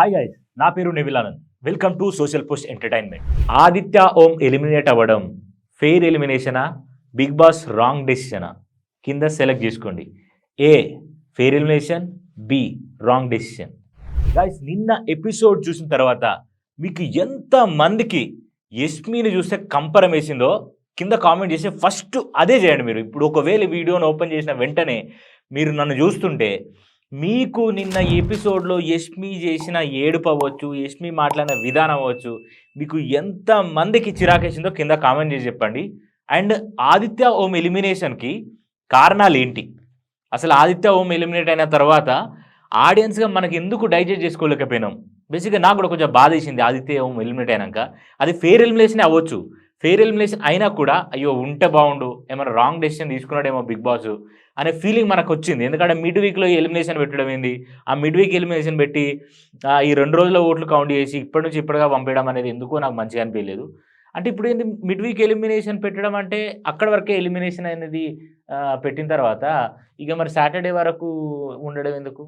Hi guys, నా పేరు Nivil Anand. Welcome to social post entertainment. Aditya Om eliminate అవ్వడం ఫెయిర్ ఎలిమినేషనా, బిగ్ బాస్ రాంగ్ డెసిషనా? కింద సెలెక్ట్ చేసుకోండి. A fair elimination, B wrong decision. Guys, నిన్న ఎపిసోడ్ చూసిన తర్వాత మీకు ఎంత మందికి యస్మిని చూస్తే కంపరం వేసిందో కింద కామెంట్ చేసి ఫస్ట్ అదే చేయండి. మీరు ఇప్పుడు ఒకవేళ వీడియోని ఓపెన్ చేసిన వెంటనే మీరు నన్ను చూస్తుంటే మీకు నిన్న ఎపిసోడ్లో యష్మి చేసిన ఏడుపు అవ్వచ్చు, యష్మి మాట్లాడిన విధానం అవ్వచ్చు, మీకు ఎంత మందికి చిరాకేసిందో కింద కామెంట్ చేసి చెప్పండి. అండ్ ఆదిత్య ఓం ఎలిమినేషన్కి కారణాలు ఏంటి? అసలు ఆదిత్య ఓం ఎలిమినేట్ అయిన తర్వాత ఆడియన్స్గా మనకి ఎందుకు డైజెస్ట్ చేసుకోలేకపోయినాం? బేసిక్గా నాకు కూడా కొంచెం బాధ వేసింది ఆదిత్య ఓం ఎలిమినేట్ అయినాక. అది ఫెయిర్ ఎలిమినేషన్ అవ్వచ్చు. ఫెయిర్ ఎలిమినేషన్ అయినా కూడా అయ్యో ఉంటే బాగుండు, ఏమైనా రాంగ్ డెసిషన్ తీసుకున్నాడేమో బిగ్ బాస్ అనే ఫీలింగ్ మనకు వచ్చింది. ఎందుకంటే మిడ్ వీక్లో ఎలిమినేషన్ పెట్టడం ఏంది, ఆ మిడ్ వీక్ ఎలిమినేషన్ పెట్టి ఈ 2 రోజుల ఓట్లు కౌంట్ చేసి ఇప్పటి నుంచి ఇప్పటిగా పంపించడం అనేది ఎందుకో నాకు మంచిగా అనిపించలేదు. అంటే ఇప్పుడు ఏంటి మిడ్ వీక్ ఎలిమినేషన్ పెట్టడం అంటే అక్కడ వరకే ఎలిమినేషన్ అనేది పెట్టిన తర్వాత ఇక మరి సాటర్డే వరకు ఉండడం ఎందుకు?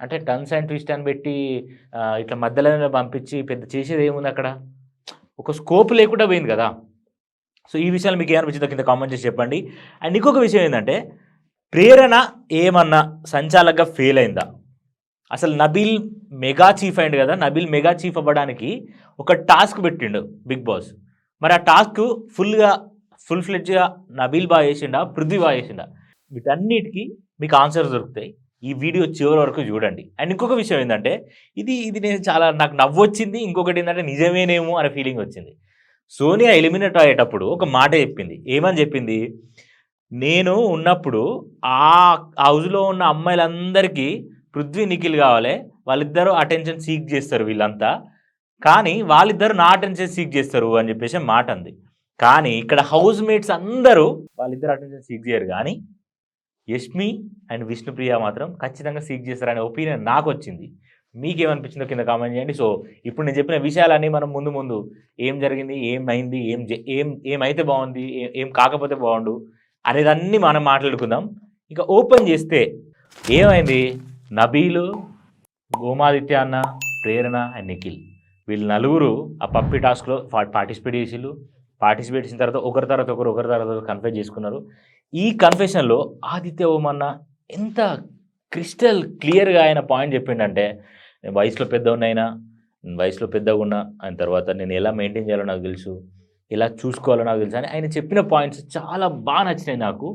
అంటే టర్న్స్ అండ్ ట్విస్ట్ అని పెట్టి ఇట్లా మధ్యలోనే పంపించి పెద్ద చేసేది ఏముంది అక్కడ? ఒక స్కోప్ లేకుండా పోయింది కదా. సో ఈ విషయాలు మీకు ఏమనిపించిందో కింద కామెంట్ చేసి చెప్పండి. అండ్ ఇంకొక విషయం ఏంటంటే, ప్రేరణ ఏమన్నా సంచాలకగా ఫెయిల్ అయిందా? అసలు నబీల్ మెగా చీఫ్ అయింది కదా, నబీల్ మెగా చీఫ్ అవ్వడానికి ఒక టాస్క్ పెట్టిండు బిగ్ బాస్. మరి ఆ టాస్క్ ఫుల్ ఫ్లెడ్జ్గా నబీల్ బాగా చేసిండా, పృథ్వీ బాగా చేసిండా? వీటన్నిటికీ మీకు ఆన్సర్ దొరుకుతాయి. ఈ వీడియో చివరి వరకు చూడండి. అండ్ ఇంకొక విషయం ఏంటంటే, ఇది నేను చాలా నాకు నవ్వు వచ్చింది. ఇంకొకటి ఏంటంటే నిజమేనేమో అనే ఫీలింగ్ వచ్చింది. సోనియా ఎలిమినేట్ అయ్యేటప్పుడు ఒక మాట చెప్పింది. ఏమని చెప్పింది? నేను ఉన్నప్పుడు ఆ హౌస్లో ఉన్న అమ్మాయిలందరికీ పృథ్వీ నిఖిల్ కావాలి, వాళ్ళిద్దరూ అటెన్షన్ సీక్ చేస్తారు వీళ్ళంతా, కానీ వాళ్ళిద్దరు నా అటెన్షన్ సీక్ చేస్తారు అని చెప్పేసి మాట అంది. కానీ ఇక్కడ హౌస్ మేట్స్ అందరూ వాళ్ళిద్దరు అటెన్షన్ సీక్ చేయరు, కానీ యష్మి అండ్ విష్ణుప్రియ మాత్రం ఖచ్చితంగా సీక్ చేస్తారనే ఒపీనియన్ నాకు వచ్చింది. మీకేమనిపించిందో కింద కామెంట్ చేయండి. సో ఇప్పుడు నేను చెప్పిన విషయాలన్నీ మనం ముందు ఏం జరిగింది, ఏమైంది, ఏమైతే బాగుంది, ఏం కాకపోతే బాగుండు అనేదాన్ని మనం మాట్లాడుకుందాం. ఇక ఓపెన్ చేస్తే ఏమైంది? నబీలు, గోమాదిత్య అన్న, ప్రేరణ అండ్ నిఖిల్ వీళ్ళు నలుగురు ఆ పప్పి టాస్క్లో పార్టిసిపేట్ చేసిన తర్వాత ఒకరి తర్వాత ఒకరు కన్ఫెస్ చేసుకున్నారు. ఈ కన్ఫెషన్లో ఆదిత్య ఓమన్న ఎంత క్రిస్టల్ క్లియర్గా ఆయన పాయింట్ చెప్పిండంటే, నేను వయసులో పెద్దగా ఉన్నా, ఆయన తర్వాత నేను ఎలా మెయింటైన్ చేయాలో నాకు తెలుసు, ఎలా చూసుకోవాలో నాకు తెలుసు అని ఆయన చెప్పిన పాయింట్స్ చాలా బాగా నచ్చినాయి నాకు.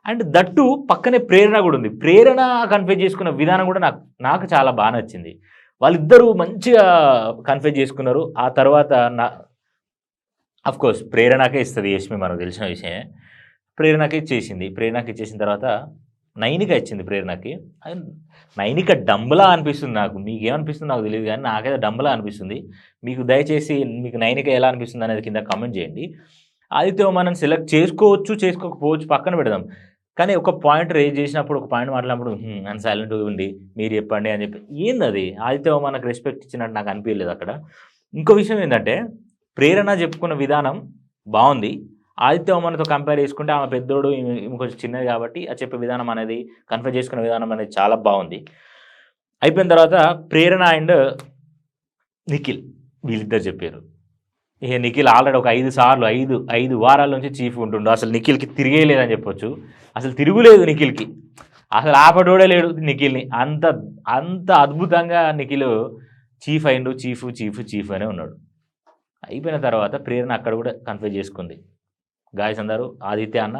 అండ్ దట్టు పక్కనే ప్రేరణ కూడా ఉంది. ప్రేరణ కన్ఫెస్ చేసుకున్న విధానం కూడా నాకు చాలా బాగా నచ్చింది. వాళ్ళిద్దరూ మంచిగా కన్ఫెస్ చేసుకున్నారు. ఆ తర్వాత అఫ్కోర్స్ ప్రేరణకే ఇస్తుంది యష్మి, మనకు తెలిసిన విషయమే. ప్రేరణకి ఇచ్చేసిన తర్వాత నైనిక ఇచ్చింది ప్రేరణకి. నైనిక డంబలా అనిపిస్తుంది నాకు. మీకేమనిపిస్తుంది నాకు తెలియదు, కానీ నాకైతే డంబలా అనిపిస్తుంది. మీకు దయచేసి మీకు నైనిక ఎలా అనిపిస్తుంది అనేది కింద కామెంట్ చేయండి. ఆదిత్య మనం సెలెక్ట్ చేసుకోవచ్చు, చేసుకోకపోవచ్చు పక్కన పెడదాం, కానీ ఒక పాయింట్ రేజ్ చేసినప్పుడు, ఒక పాయింట్ మాట్లాడినప్పుడు అని సైలెంట్గా ఉండి మీరు చెప్పండి అని చెప్పి ఏంది అది? ఆదిత్య మనకు రెస్పెక్ట్ ఇచ్చినట్టు నాకు అనిపించలేదు అక్కడ. ఇంకో విషయం ఏంటంటే, ప్రేరణ చెప్పుకున్న విధానం బాగుంది. ఆదిత్య మనతో కంపేర్ చేసుకుంటే ఆమె పెద్దోడు, ఈమె కొంచెం చిన్నది కాబట్టి ఆ చెప్పే విధానం అనేది, కన్ఫెస్ చేసుకునే విధానం అనేది చాలా బాగుంది. అయిపోయిన తర్వాత ప్రేరణ అండ్ నిఖిల్ వీళ్ళిద్దరు చెప్పారు. ఇక నిఖిల్ ఆల్రెడీ ఒక 5 వారాల నుంచి చీఫ్ ఉంటుండు. అసలు నిఖిల్కి తిరిగేయలేదని చెప్పొచ్చు. అసలు తిరుగులేదు నిఖిల్కి, అసలు ఆపడోడే లేడు నిఖిల్ని. అంత అద్భుతంగా నిఖిల్ చీఫ్ అయిండు. చీఫ్ అనే ఉన్నాడు. అయిపోయిన తర్వాత ప్రేరణ అక్కడ కూడా కన్ఫెస్ చేసుకుంది. గాయస్ అందరూ ఆదిత్య అన్న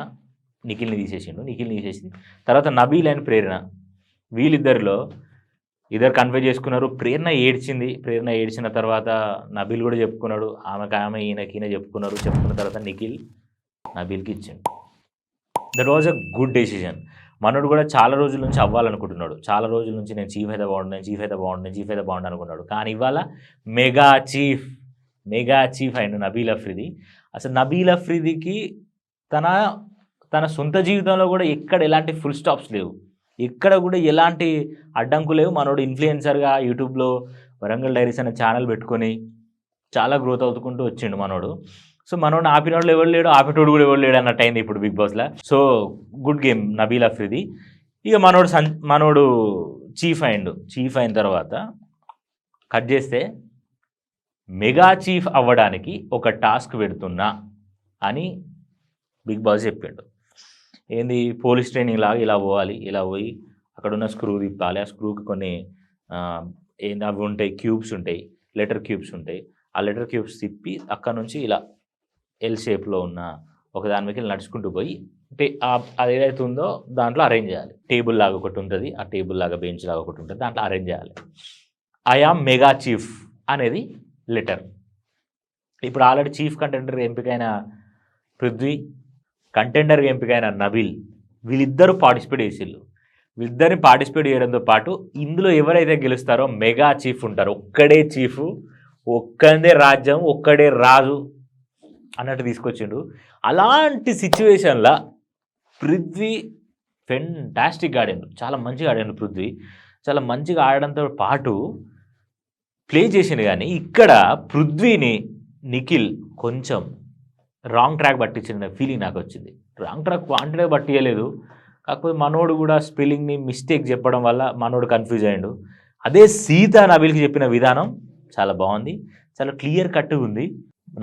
నిఖిల్ని తీసేసింది. తర్వాత నబీల్ అండ్ ప్రేరణ వీళ్ళిద్దరిలో ఇద్దరు కన్ఫెస్ చేసుకున్నారు. ప్రేరణ ఏడ్చిన తర్వాత నబీల్ కూడా చెప్పుకున్నాడు. ఆమె ఈయన చెప్పుకున్న తర్వాత నిఖిల్ నబీల్కి ఇచ్చిండు. That was a good decision. మనోడు కూడా చాలా రోజుల నుంచి అవ్వాలనుకుంటున్నాడు. చాలా రోజుల నుంచి నేను చీఫ్ అయితే బాగుండు అనుకున్నాడు. కానీ ఇవాళ మెగా చీఫ్ అయిన నబీల్ అఫ్రిది. అసలు నబీల్ అఫ్రిదికి తన సొంత జీవితంలో కూడా ఎక్కడ ఎలాంటి ఫుల్ స్టాప్స్ లేవు, ఎక్కడ కూడా ఎలాంటి అడ్డంకు లేవు. మనోడు ఇన్ఫ్లుయెన్సర్గా యూట్యూబ్లో వరంగల్ డైరీస్ అనే ఛానల్ పెట్టుకొని చాలా గ్రోత్ అవుతుకుంటూ వచ్చిండు మనోడు. సో మనోడు ఆపినోడు ఎవరు లేడు, ఆపేటోడు కూడా ఎవరు లేడు అన్నట్టు అయింది ఇప్పుడు బిగ్ బాస్లో. So good game Nabeel Afridi. ఇక మనోడు చీఫ్ అయిన తర్వాత కట్ చేస్తే మెగా చీఫ్ అవ్వడానికి ఒక టాస్క్ పెడుతున్నా అని బిగ్ బాస్ చెప్పిండు. ఏంది పోలీస్ ట్రైనింగ్ లాగా ఇలా పోవాలి, ఇలా పోయి అక్కడ ఉన్న స్క్రూ తిప్పాలి, ఆ స్క్రూకి కొన్ని ఏంది అవి ఉంటాయి, క్యూబ్స్ ఉంటాయి, లెటర్ క్యూబ్స్ ఉంటాయి. ఆ లెటర్ క్యూబ్స్ తిప్పి అక్కడ నుంచి ఇలా ఎల్ షేప్లో ఉన్న ఒక దాని మీద నడుచుకుంటూ పోయి అది ఏదైతే ఉందో దాంట్లో అరేంజ్ చేయాలి. టేబుల్ లాగా ఒకటి ఉంటుంది, ఆ టేబుల్ లాగా బెంచ్ లాగా ఒకటి ఉంటుంది, దాంట్లో అరేంజ్ చేయాలి. ఐ ఆమ్ మెగా చీఫ్ అనేది లెటర్. ఇప్పుడు ఆల్రెడీ చీఫ్ కంటెండర్గా ఎంపికైన పృథ్వీ, కంటెండర్గా ఎంపికైన నబీల్, వీళ్ళిద్దరూ పార్టిసిపేట్ చేసిళ్ళు. వీళ్ళిద్దరిని పార్టిసిపేట్ చేయడంతో పాటు ఇందులో ఎవరైతే గెలుస్తారో మెగా చీఫ్ ఉంటారో, ఒక్కడే చీఫ్, ఒక్కడే రాజ్యం, ఒక్కడే రాజు అన్నట్టు తీసుకొచ్చిండు. అలాంటి సిచ్యువేషన్లో పృథ్వీ ఫెంటాస్టిక్గా ఆడాడు, చాలా మంచిగా ఆడాడు పృథ్వీ. చాలా మంచిగా ఆడడంతో పాటు ప్లే చేసిండు. కానీ ఇక్కడ పృథ్వీని నిఖిల్ కొంచెం రాంగ్ ట్రాక్ పట్టించిన ఫీలింగ్ నాకు వచ్చింది. రాంగ్ ట్రాక్ క్వాంటిటీ పట్టియలేదు, కాకపోతే మనోడు కూడా స్పెల్లింగ్ని మిస్టేక్ చెప్పడం వల్ల మనోడు కన్ఫ్యూజ్ అయ్యాడు. అదే సీత నబీల్కి చెప్పిన విధానం చాలా బాగుంది, చాలా క్లియర్ కట్గా ఉంది.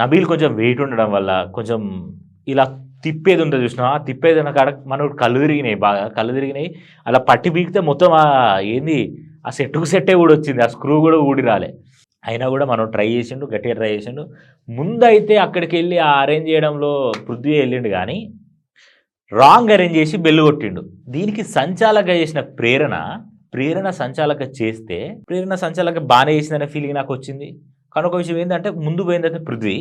నబీల్ కొంచెం వెయిట్ ఉండడం వల్ల కొంచెం ఇలా తిప్పేది ఉంటుంది చూసినా, ఆ తిప్పేది కాడ మనోడు కళ్ళు తిరిగినాయి, బాగా కళ్ళు తిరిగినాయి. అలా పట్టి పీకితే మొత్తం ఏంది ఆ సెట్కు సెట్టే కూడా వచ్చింది, ఆ స్క్రూ కూడా ఊడి రాలే. అయినా కూడా మనం ట్రై చేసిండు, గట్టిగా ట్రై చేసిండు. ముందైతే అక్కడికి వెళ్ళి ఆ అరేంజ్ చేయడంలో పృథ్వీ వెళ్ళిండు, కానీ రాంగ్ అరేంజ్ చేసి బెల్లు కొట్టిండు. దీనికి సంచాలక చేసిన ప్రేరణ సంచాలక చేస్తే ప్రేరణ సంచాలక బాగానే చేసిందనే ఫీలింగ్ నాకు వచ్చింది. కానీ ఒక విషయం ఏంటంటే ముందు పోయిందంటే పృథ్వీ,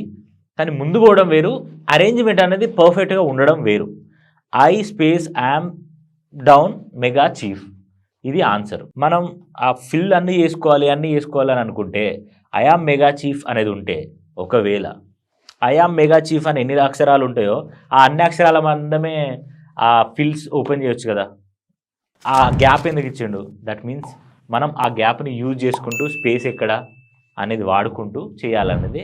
కానీ ముందు పోవడం వేరు, అరేంజ్మెంట్ అనేది పర్ఫెక్ట్గా ఉండడం వేరు. I space yam down mega chief, ఇది ఆన్సర్. మనం ఆ ఫిల్ అన్నీ చేసుకోవాలని అనుకుంటే ఐఆమ్ మెగా చీఫ్ అనేది ఉంటే, ఒకవేళ ఐఆమ్ మెగా చీఫ్ అని ఎన్ని అక్షరాలు ఉంటాయో ఆ అన్ని అక్షరాల మందమే ఆ ఫిల్స్ ఓపెన్ చేయొచ్చు కదా. ఆ గ్యాప్ ఎందుకు ఇచ్చిండు? దట్ మీన్స్ మనం ఆ గ్యాప్ని యూజ్ చేసుకుంటూ స్పేస్ ఎక్కడ అనేది వాడుకుంటూ చేయాలనేది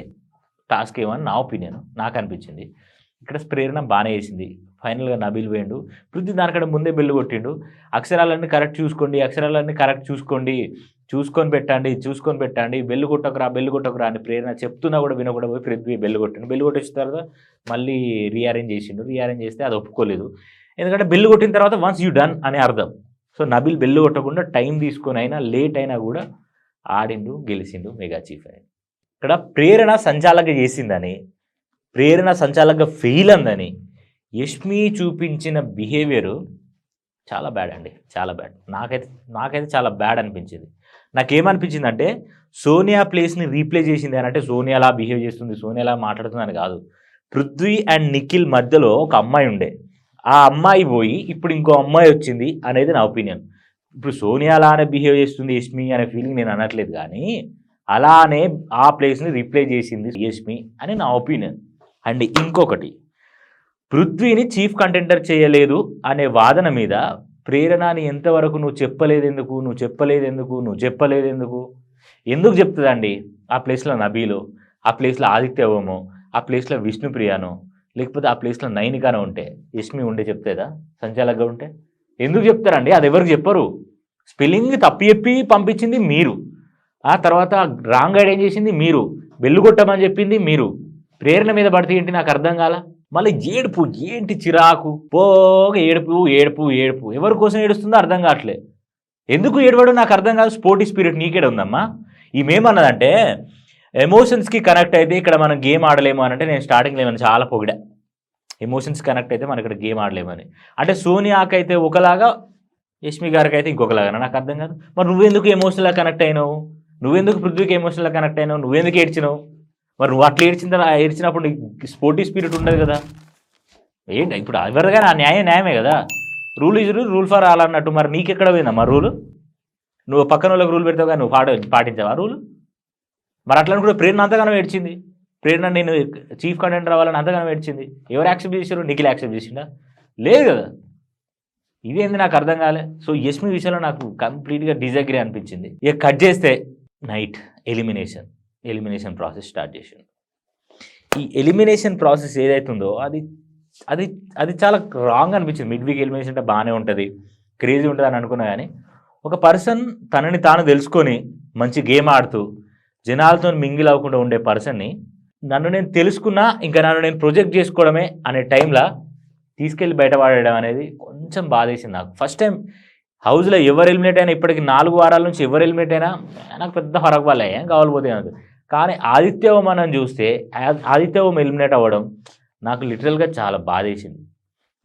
టాస్క్ ఏమని నా ఒపీనియన్, నాకు అనిపించింది. ఇక్కడ ప్రేరణ బాగానే చేసింది. ఫైనల్గా నబీల్ వేయండు, పృథ్వీ దానికంటే ముందే బెల్లు కొట్టిండు. అక్షరాలన్నీ కరెక్ట్ చూసుకొని పెట్టండి, బెల్లు కొట్టకురా అని ప్రేరణ చెప్తున్నా కూడా వినకుండా పోయి పృథ్వీ బెల్లు కొట్టిండు. బెల్లు కొట్టేసిన తర్వాత మళ్ళీ రీఅరేంజ్ చేస్తే అది ఒప్పుకోలేదు. ఎందుకంటే బెల్లు కొట్టిన తర్వాత వన్స్ యూ డన్ అని అర్థం. సో నబీల్ బెల్లు కొట్టకుండా టైం తీసుకొని అయినా లేట్ అయినా కూడా ఆడిండు, గెలిచిండు మెగా చీఫ్ అని. ఇక్కడ ప్రేరణ సంచాలకగా ఫెయిల్ అందని యష్మి చూపించిన బిహేవియరు చాలా బ్యాడ్ అండి, చాలా బ్యాడ్. నాకైతే చాలా బ్యాడ్ అనిపించింది. నాకేమనిపించింది అంటే సోనియా ప్లేస్ని రీప్లే చేసింది అని అంటే సోనియా అలా బిహేవ్ చేస్తుంది, సోనియా అలా మాట్లాడుతుంది అని కాదు. పృథ్వీ అండ్ నిఖిల్ మధ్యలో ఒక అమ్మాయి ఉండే, ఆ అమ్మాయి పోయి ఇప్పుడు ఇంకో అమ్మాయి వచ్చింది అనేది నా ఒపీనియన్. ఇప్పుడు సోనియా అలానే బిహేవ్ చేస్తుంది యష్మి అనే ఫీలింగ్ నేను అనట్లేదు, కానీ అలానే ఆ ప్లేస్ని రీప్లే చేసింది యష్మి అని నా ఒపీనియన్. అండ్ ఇంకొకటి, పృథ్వీని చీఫ్ కంటెండర్ చేయలేదు అనే వాదన మీద ప్రేరణని ఎంతవరకు నువ్వు చెప్పలేదు ఎందుకు చెప్తుందండి? ఆ ప్లేస్లో నబీలో, ఆ ప్లేస్లో ఆదిత్య ఓమో, ఆ ప్లేస్లో విష్ణుప్రియానో, లేకపోతే ఆ ప్లేస్లో నైనికానో ఉంటే యష్మి ఉండే చెప్తేదా? సంచాలకగా ఉంటే ఎందుకు చెప్తారండి? అది ఎవరికి చెప్పరు. స్పెల్లింగ్ తప్పు చెప్పి పంపించింది మీరు, ఆ తర్వాత రాంగ్ అరేంజ్ చేసింది మీరు, బెల్లు కొట్టమని చెప్పింది మీరు. ప్రేరణ మీద పడితే ఏంటి నాకు అర్థం కాల. మళ్ళీ ఏడుపు, ఏంటి చిరాకు, పోగా ఏడుపు. ఎవరి కోసం ఏడుస్తుందో అర్థం కావట్లే. ఎందుకు ఏడవడం నాకు అర్థం కాదు. స్పోర్టీ స్పిరిట్ నీకేడ ఉందమ్మా. ఈమెమన్నదంటే ఎమోషన్స్కి కనెక్ట్ అయితే ఇక్కడ మనం గేమ్ ఆడలేము అని అంటే, నేను స్టార్టింగ్లో ఏమైనా చాలా పొగిడా, ఎమోషన్స్ కనెక్ట్ అయితే మనం ఇక్కడ గేమ్ ఆడలేమని. అంటే సోనియాకి అయితే ఒకలాగా, యష్మి గారికి అయితే ఇంకొకలాగా, నాకు అర్థం కాదు. మరి నువ్వెందుకు ఎమోషనల్గా కనెక్ట్ అయినావు? నువ్వెందుకు పృథ్వీకి ఎమోషనల్గా కనెక్ట్ అయినావు? నువ్వెందుకు ఏడ్చినావు? మరి నువ్వు అట్లా ఏడ్చినప్పుడు స్పోర్టీ స్పిరిట్ ఉండదు కదా. ఏంటి ఇప్పుడు ఎవరికైనా ఆ న్యాయమే కదా. Rule is rule for all అన్నట్టు. మరి నీకెక్కడ పోయిందమ్మా రూలు? నువ్వు పక్కన వాళ్ళకి రూల్ పెడతావు కానీ నువ్వు పాటించావా రూలు? మరి అట్లా కూడా ప్రేరణ అంతగానో ఏడ్చింది. ప్రేరణ నేను చీఫ్ కంటెండర్ అవ్వాలని అంతగానో ఏడ్చింది. ఎవరు యాక్సెప్ట్ చేశారు? నిఖిల్ యాక్సెప్ట్ చేసిండా? లేదు కదా. ఇదేంది నాకు అర్థం కాలే. సో యష్మి విషయంలో నాకు కంప్లీట్గా డిజగ్రీ అనిపించింది. ఇక కట్ చేస్తే నైట్ ఎలిమినేషన్ ప్రాసెస్ స్టార్ట్ చేసిండు. ఈ ఎలిమినేషన్ ప్రాసెస్ ఏదైతుందో అది చాలా రాంగ్ అనిపించింది. మిడ్ వీక్ ఎలిమినేషన్ అంటే బాగానే ఉంటుంది, క్రేజీ ఉంటుంది అని అనుకున్నా, కానీ ఒక పర్సన్ తనని తాను తెలుసుకొని మంచి గేమ్ ఆడుతూ జనాలతో మింగిల్ అవ్వకుండా ఉండే పర్సన్ని నన్ను నేను తెలుసుకున్నా ఇంకా నన్ను నేను ప్రొజెక్ట్ చేసుకోవడమే అనే టైంలో తీసుకెళ్ళి బయటపడడం అనేది కొంచెం బాధేసింది నాకు. ఫస్ట్ టైం హౌస్లో ఎవరు ఎలిమినేట్ అయినా ఇప్పటికి 4 వారాల నుంచి ఎవరు ఎలిమినేట్ అయినా నాకు పెద్ద ఫరక్ పడలే, ఏం కావాలిపోతే నాకు. కానీ ఆదిత్య ఓం మనం చూస్తే ఆదిత్య ఓం ఎలిమినేట్ అవ్వడం నాకు లిటరల్గా చాలా బాధేసింది.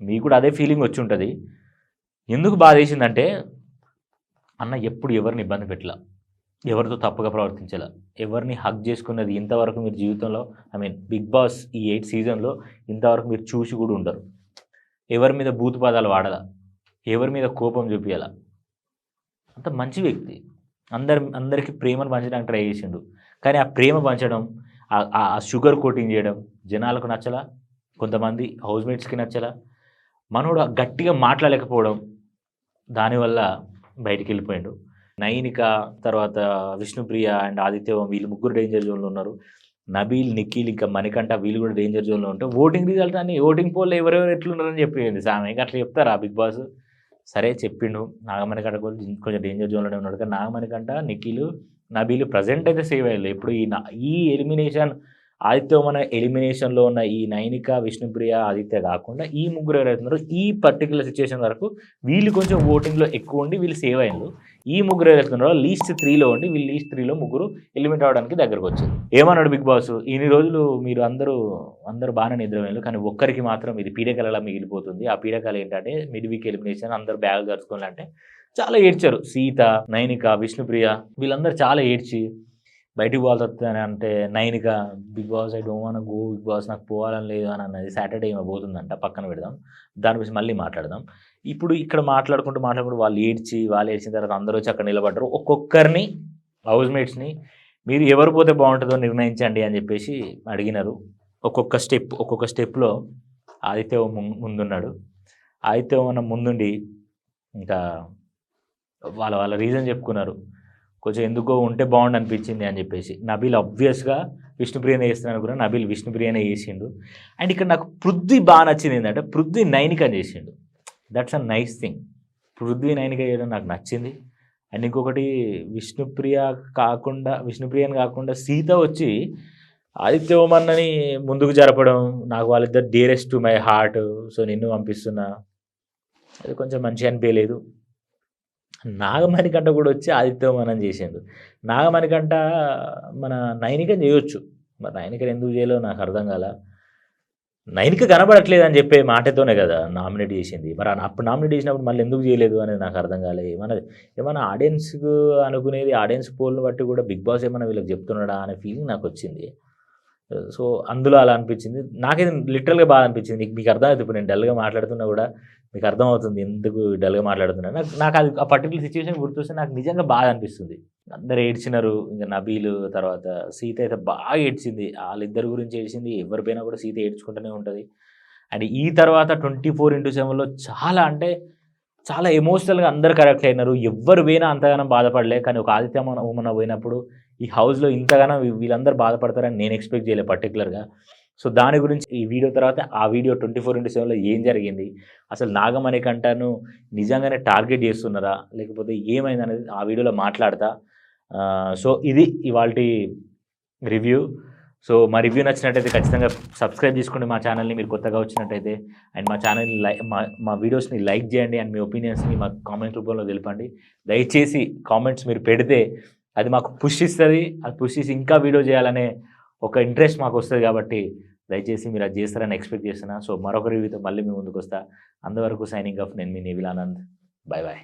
మీకు కూడా అదే ఫీలింగ్ వచ్చి ఉంటుంది. ఎందుకు బాధేసిందంటే అన్న ఎప్పుడు ఎవరిని ఇబ్బంది పెట్టలా, ఎవరితో తప్పుగా ప్రవర్తించాల, ఎవరిని హక్ చేసుకున్నది ఇంతవరకు మీరు జీవితంలో బిగ్ బాస్ ఈ 8 సీజన్లో ఇంతవరకు మీరు చూసి కూడా ఉండరు. ఎవరి మీద బూతు పదాలు వాడాలా, ఎవరి మీద కోపం చూపించాల. అంత మంచి వ్యక్తి, అందరికీ ప్రేమను పంచడానికి ట్రై చేసిండు. కానీ ఆ ప్రేమ పంచడం, ఆ షుగర్ కోటింగ్ చేయడం జనాలకు నచ్చలా, కొంతమంది హౌస్మేట్స్కి నచ్చలా. మనోడు గట్టిగా మాట్లాడలేకపోవడం, దానివల్ల బయటికి వెళ్ళిపోయాడు. నైనిక, తర్వాత విష్ణుప్రియ అండ్ ఆదిత్య ఓం వీళ్ళు ముగ్గురు డేంజర్ జోన్లో ఉన్నారు. నబీల్, నిఖిల్, ఇంకా మణికంఠ వీళ్ళు కూడా డేంజర్ జోన్లో ఉంటారు. ఓటింగ్ రిజల్ట్ అని ఓటింగ్ పోల్లో ఎవరెవరు ఎట్లున్నారని చెప్పింది సామె. అట్లా చెప్తారా బిగ్ బాస్? సరే చెప్పిండు, నాగమణికంఠ కొంచెం డేంజర్ జోన్లోనే ఉన్నాడు. కానీ నాగమణికంఠ, నిఖిల్, నబీల్ ప్రజెంట్ అయితే సేవ్ అయ్యారు. ఇప్పుడు ఈ ఎలిమినేషన్ ఆదిత్య మన ఎలిమినేషన్లో ఉన్న ఈ నైనిక, విష్ణుప్రియ, ఆదిత్య కాకుండా ఈ ముగ్గురు ఎవరైతున్నారో ఈ పర్టికులర్ సిచ్యువేషన్ వరకు వీళ్ళు కొంచెం ఓటింగ్లో ఎక్కువ ఉండి వీళ్ళు సేవ్ అయ్యారు. ఈ ముగ్గురు ఎవరైతున్నారో లీస్ట్ 3లో ఉండి వీళ్ళు లీస్ట్ 3లో ముగ్గురు ఎలిమినేట్ అవ్వడానికి దగ్గరకు వచ్చారు. ఏమన్నాడు బిగ్ బాస్, ఇన్ని రోజులు మీరు అందరూ బాగానే నిద్రపోయారు, కానీ ఒక్కరికి మాత్రం ఇది పీడకలలా మిగిలిపోతుంది. ఆ పీడకల ఏంటంటే మిడ్ వీక్ ఎలిమినేషన్, అందరూ బ్యాగ్ జరుచుకోవాలంటే చాలా ఏడ్చారు. సీత, నైనిక, విష్ణుప్రియ వీళ్ళందరూ చాలా ఏడ్చి బయటికి పోవాలి అని అంటే Nainika Big Boss I don't want go Big Boss, నాకు పోవాలని లేదు అని అన్నది. సాటర్డే ఏమో పోతుందంట, పక్కన పెడదాం, దాని గురించి మళ్ళీ మాట్లాడదాం. ఇప్పుడు ఇక్కడ మాట్లాడుకుంటూ వాళ్ళు ఏడ్చిన తర్వాత అందరూ వచ్చి అక్కడ నిలబడ్డారు. ఒక్కొక్కరిని హౌస్మేట్స్ని మీరు ఎవరు పోతే బాగుంటుందో నిర్ణయించండి అని చెప్పేసి అడిగినారు. ఒక్కొక్క స్టెప్లో ఆదిత్య ముందున్నాడు. ఆదిత్య మన ముందుండి ఇంకా వాళ్ళ రీజన్ చెప్పుకున్నారు. కొంచెం ఎందుకో ఉంటే బాగుండు అనిపించింది అని చెప్పేసి. నబీల్ ఆబ్వియస్గా విష్ణుప్రియనే చేస్తున్నాను కూడా, నబీల్ విష్ణుప్రియనే చేసిండు. అండ్ ఇక్కడ నాకు పృథ్వీ బాగా నచ్చింది ఏంటంటే పృథ్వీ నైనిక చేసిండు. That's a nice thing. Prithvi Nainika చేయడం నాకు నచ్చింది. అండ్ ఇంకొకటి విష్ణుప్రియని కాకుండా సీత వచ్చి ఆదిత్య ఓమన్నని ముందుకు జరపడం, నాకు వాళ్ళిద్దరు dearest to my heart, so నిన్ను పంపిస్తున్నా, అది కొంచెం మంచిగా అనిపించలేదు. నాగమణికంఠ కూడా వచ్చి ఆదిత్య ఓమనం చేసిండు. నాగమణికంఠ మన నైనిక చేయొచ్చు, మరి నైనికని ఎందుకు చేయలేదో నాకు అర్థం కాల. నైనిక కనబడట్లేదు అని చెప్పే మాటతోనే కదా నామినేట్ చేసింది. మరి అప్పుడు నామినేట్ చేసినప్పుడు మళ్ళీ ఎందుకు చేయలేదు అనేది నాకు అర్థం కాలేదు. ఏమైనా ఆడియన్స్కు అనుకునేది, ఆడియన్స్ పోల్ని బట్టి కూడా బిగ్ బాస్ ఏమైనా వీళ్ళకి చెప్తున్నాడా అనే ఫీలింగ్ నాకు వచ్చింది. సో అందులో అలా అనిపించింది. నాకైతే లిటరల్గా బాగా అనిపించింది. మీకు అర్థమవుతుంది, ఇప్పుడు నేను డల్గా మాట్లాడుతున్నా కూడా మీకు అర్థమవుతుంది ఎందుకు డల్గా మాట్లాడుతున్నా. నాకు అది ఆ పర్టికులర్ సిచ్యువేషన్ గుర్తొస్తే నాకు నిజంగా బాగా అనిపిస్తుంది. అందరు ఏడ్చినారు. ఇంకా నబీలు, తర్వాత సీత అయితే బాగా ఏడ్చింది. వాళ్ళిద్దరి గురించి ఏడ్చింది. ఎవరిపైనా కూడా సీత ఏడ్చుకుంటూనే ఉంటుంది. అండ్ ఈ తర్వాత 24/7లో చాలా ఎమోషనల్గా అందరు కరెక్ట్ అయినారు. ఎవరు పోయినా అంతగానం బాధపడలే. కానీ ఒక ఆదిత్య ఓమన పోయినప్పుడు ఈ హౌస్లో ఇంతగానో వీళ్ళందరూ బాధపడతారని నేను ఎక్స్పెక్ట్ చేయలేదు పర్టికులర్గా. సో దాని గురించి ఈ వీడియో తర్వాత ఆ వీడియో 24/7లో ఏం జరిగింది, అసలు నాగమణికంఠను నిజంగానే టార్గెట్ చేస్తున్నారా లేకపోతే ఏమైంది అనేది ఆ వీడియోలో మాట్లాడతా. సో ఇది ఇవాల్టి రివ్యూ. సో మా రివ్యూ నచ్చినట్టయితే ఖచ్చితంగా సబ్స్క్రైబ్ చేసుకోండి మా ఛానల్ని, మీరు కొత్తగా వచ్చినట్టయితే. అండ్ మా ఛానల్ని మా వీడియోస్ని లైక్ చేయండి. అండ్ మీ ఒపీనియన్స్ని మా కామెంట్ రూపంలో తెలపండి. దయచేసి కామెంట్స్ మీరు పెడితే అది మాకు పుష్ ఇస్తుంది. అది పుష్ చేసి ఇంకా వీడియో చేయాలనే ఒక ఇంట్రెస్ట్ మాకు వస్తుంది. కాబట్టి దయచేసి మీరు అది చేస్తారని ఎక్స్పెక్ట్ చేస్తున్నా. సో మరొక రివ్యూతో మళ్ళీ మీ ముందుకు వస్తా. అంతవరకు సైనింగ్ ఆఫ్, నేను మీ నేవిల్ ఆనంద్. Bye bye.